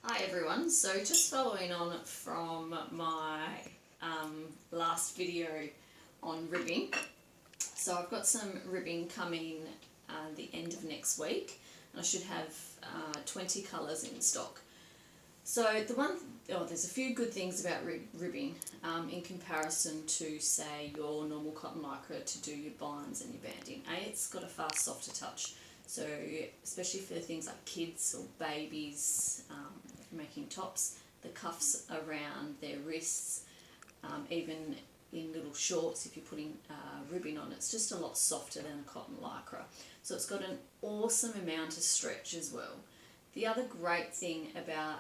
Hi everyone, so just following on from my last video on ribbing. So I've got some ribbing coming the end of next week, and I should have 20 colours in stock. So there's a few good things about ribbing in comparison to, say, your normal cotton lycra to do your binds and your banding. It's got a far softer touch. So especially for things like kids or babies, if you're making tops, the cuffs around their wrists, even in little shorts, if you're putting ribbing on, it's just a lot softer than a cotton lycra. So it's got an awesome amount of stretch as well. The other great thing about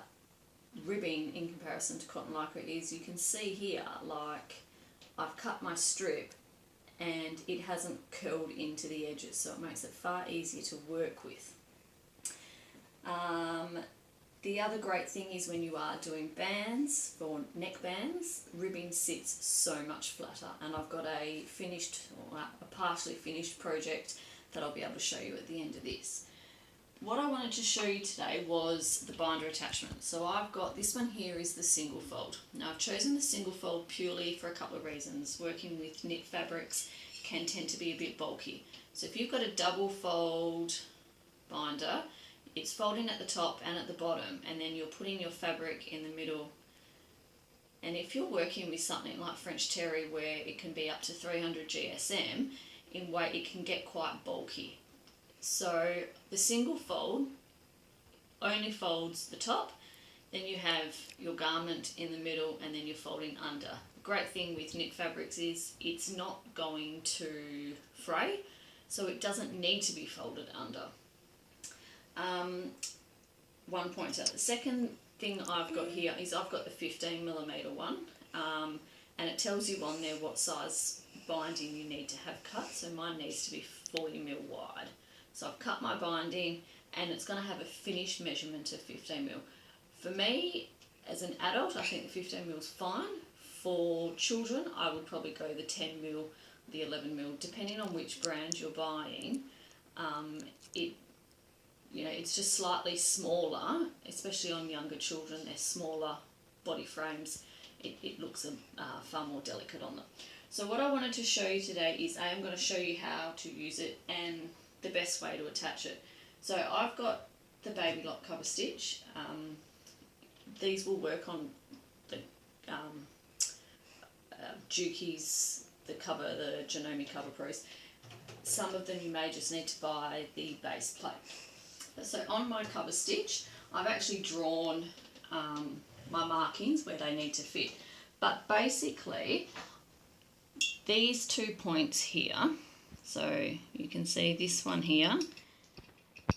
ribbing in comparison to cotton lycra is you can see here, like, I've cut my strip and it hasn't curled into the edges, so it makes it far easier to work with. The other great thing is when you are doing bands, for neck bands, ribbing sits so much flatter, and I've got a finished, or a partially finished project that I'll be able to show you at the end of this. What I wanted to show you today was the binder attachment. So I've got, this one here is the single fold. Now I've chosen the single fold purely for a couple of reasons. Working with knit fabrics can tend to be a bit bulky. So if you've got a double fold binder, it's folding at the top and at the bottom, and then you're putting your fabric in the middle. And if you're working with something like French terry where it can be up to 300 GSM, in weight it can get quite bulky. So the single fold only folds the top, then you have your garment in the middle, and then you're folding under. The great thing with knit fabrics is it's not going to fray, so it doesn't need to be folded under. One pointer. The second thing I've got here is I've got the 15mm one, and it tells you on there what size binding you need to have cut, so mine needs to be 40mm wide. So I've cut my binding, and it's going to have a finished measurement of 15mm. For me, as an adult, I think the 15mm is fine. For children, I would probably go the 10mm, the 11mm, depending on which brand you're buying. It's just slightly smaller, especially on younger children. They're smaller body frames. It looks far more delicate on them. So what I wanted to show you today is I'm going to show you how to use it and the best way to attach it. So I've got the Baby Lock cover stitch. These will work on the Jukies, the Janome Cover Pros. Some of them you may just need to buy the base plate. So on my cover stitch, I've actually drawn my markings where they need to fit. But basically, these 2 points here, so you can see this one here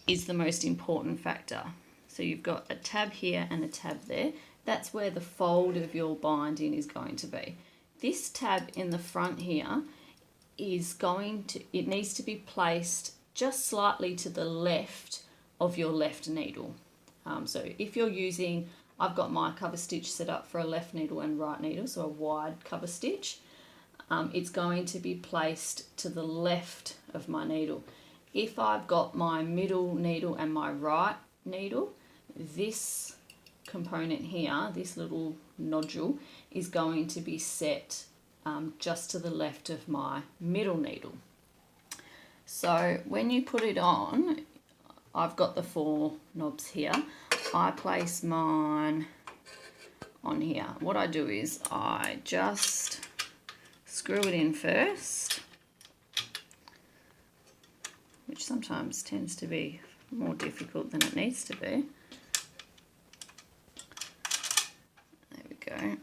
is the most important factor. So you've got a tab here and a tab there. That's where the fold of your binding is going to be. This tab in the front here it needs to be placed just slightly to the left of your left needle. So if you're using, I've got my cover stitch set up for a left needle and right needle, so a wide cover stitch. It's going to be placed to the left of my needle. If I've got my middle needle and my right needle, this component here, this little nodule, is going to be set just to the left of my middle needle. So when you put it on, I've got the 4 knobs here. I place mine on here. What I do is I just screw it in first, which sometimes tends to be more difficult than it needs to be. There we go.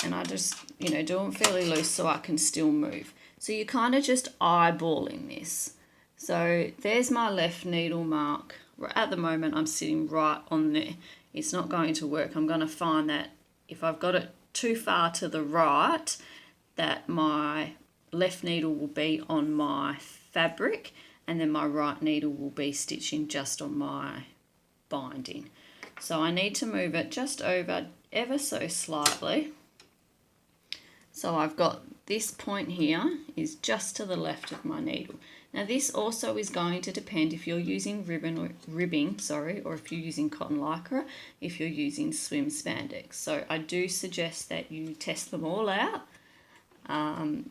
And I just, do them fairly loose so I can still move. So you're kind of just eyeballing this. So there's my left needle mark. At the moment I'm sitting right on there. It's not going to work. I'm going to find that if I've got it too far to the right, that my left needle will be on my fabric, and then my right needle will be stitching just on my binding. So I need to move it just over ever so slightly. So I've got this point here is just to the left of my needle. Now this also is going to depend if you're using ribbing, or if you're using cotton lycra, if you're using swim spandex. So I do suggest that you test them all out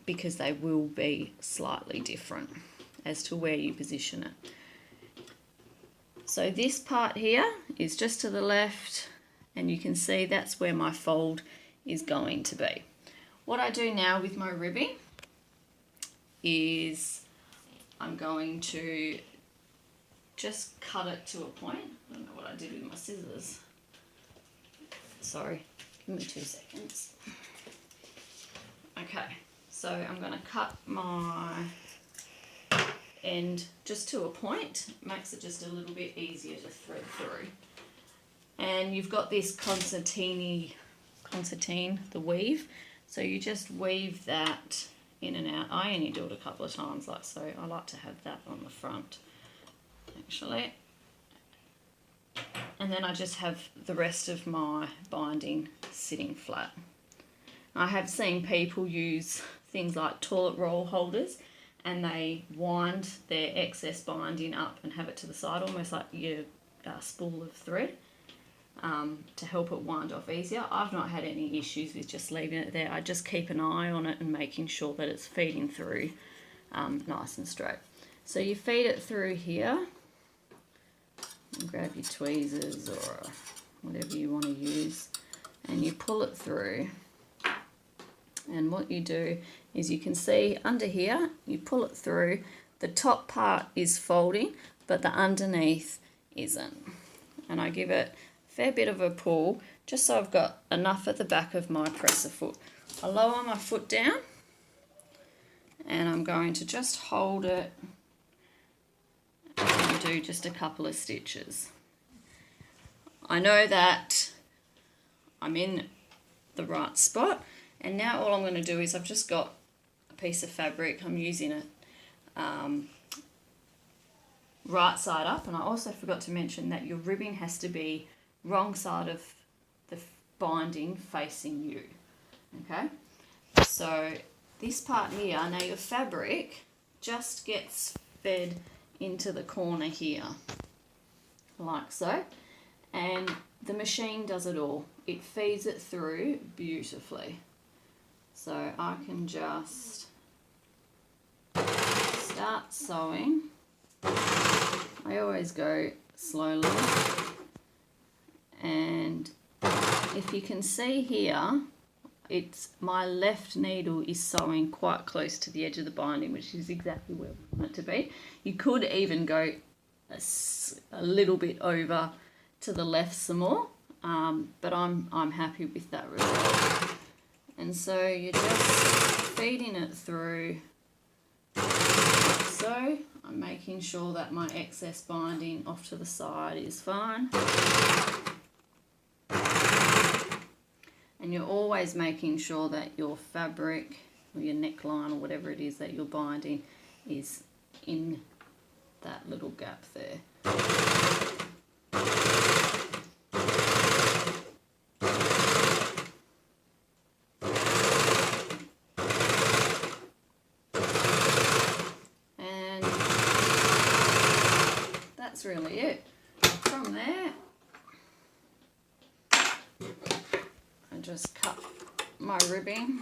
because they will be slightly different as to where you position it. So this part here is just to the left, and you can see that's where my fold is going to be. What I do now with my ribbing is I'm going to just cut it to a point. I don't know what I did with my scissors. Sorry, give me 2 seconds. Okay, so I'm going to cut my end just to a point. It makes it just a little bit easier to thread through. And you've got this concertine, the weave. So you just weave that in and out. I only do it a couple of times like so. I like to have that on the front actually. And then I just have the rest of my binding sitting flat. I have seen people use things like toilet roll holders and they wind their excess binding up and have it to the side, almost like your spool of thread, to help it wind off easier. I've not had any issues with just leaving it there. I just keep an eye on it and making sure that it's feeding through nice and straight. So you feed it through here, and grab your tweezers or whatever you want to use, and you pull it through. And what you do is you can see under here, you pull it through, the top part is folding, but the underneath isn't. And I give it a fair bit of a pull, just so I've got enough at the back of my presser foot. I lower my foot down, and I'm going to just hold it and do just a couple of stitches. I know that I'm in the right spot. And now all I'm going to do is I've just got a piece of fabric. I'm using it right side up. And I also forgot to mention that your ribbing has to be wrong side of the binding facing you. Okay? So this part here, now your fabric just gets fed into the corner here, like so. And the machine does it all. It feeds it through beautifully. So I can just start sewing. I always go slowly. And if you can see here, it's my left needle is sewing quite close to the edge of the binding, which is exactly where we want it to be. You could even go a little bit over to the left some more, but I'm happy with that result. And so you're just feeding it through like so. I'm making sure that my excess binding off to the side is fine. And you're always making sure that your fabric or your neckline or whatever it is that you're binding is in that little gap there. That's really it. From there, I just cut my ribbing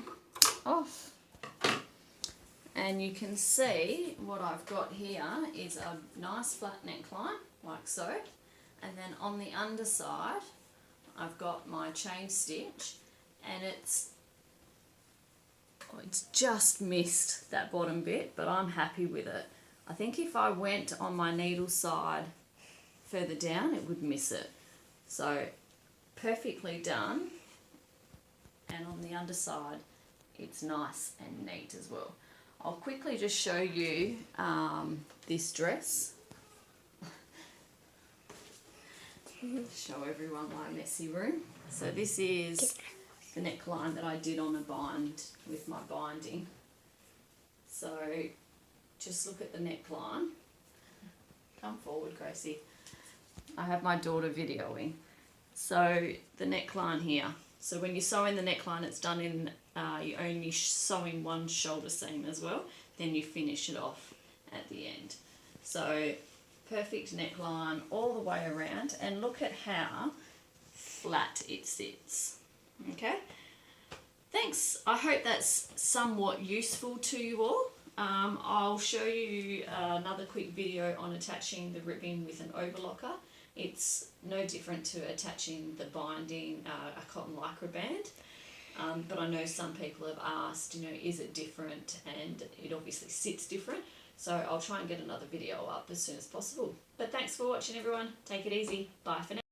off, and you can see what I've got here is a nice flat neckline like so, and then on the underside I've got my chain stitch, and it's just missed that bottom bit, but I'm happy with it. I think if I went on my needle side further down, it would miss it. So perfectly done. And on the underside, it's nice and neat as well. I'll quickly just show you this dress. Show everyone my messy room. So this is the neckline that I did on a bind with my binding. So just look at the neckline. Come forward, Gracie. I have my daughter videoing. So the neckline here. So when you sew in the neckline, it's done in, you only sew in one shoulder seam as well. Then you finish it off. at the end. So perfect neckline all the way around, and look at how flat it sits. Okay, thanks. I hope that's somewhat useful to you all. I'll show you another quick video on attaching the ribbing with an overlocker. It's no different to attaching the binding, a cotton lycra band. But I know some people have asked, is it different? And it obviously sits different. So I'll try and get another video up as soon as possible. But thanks for watching, everyone. Take it easy. Bye for now.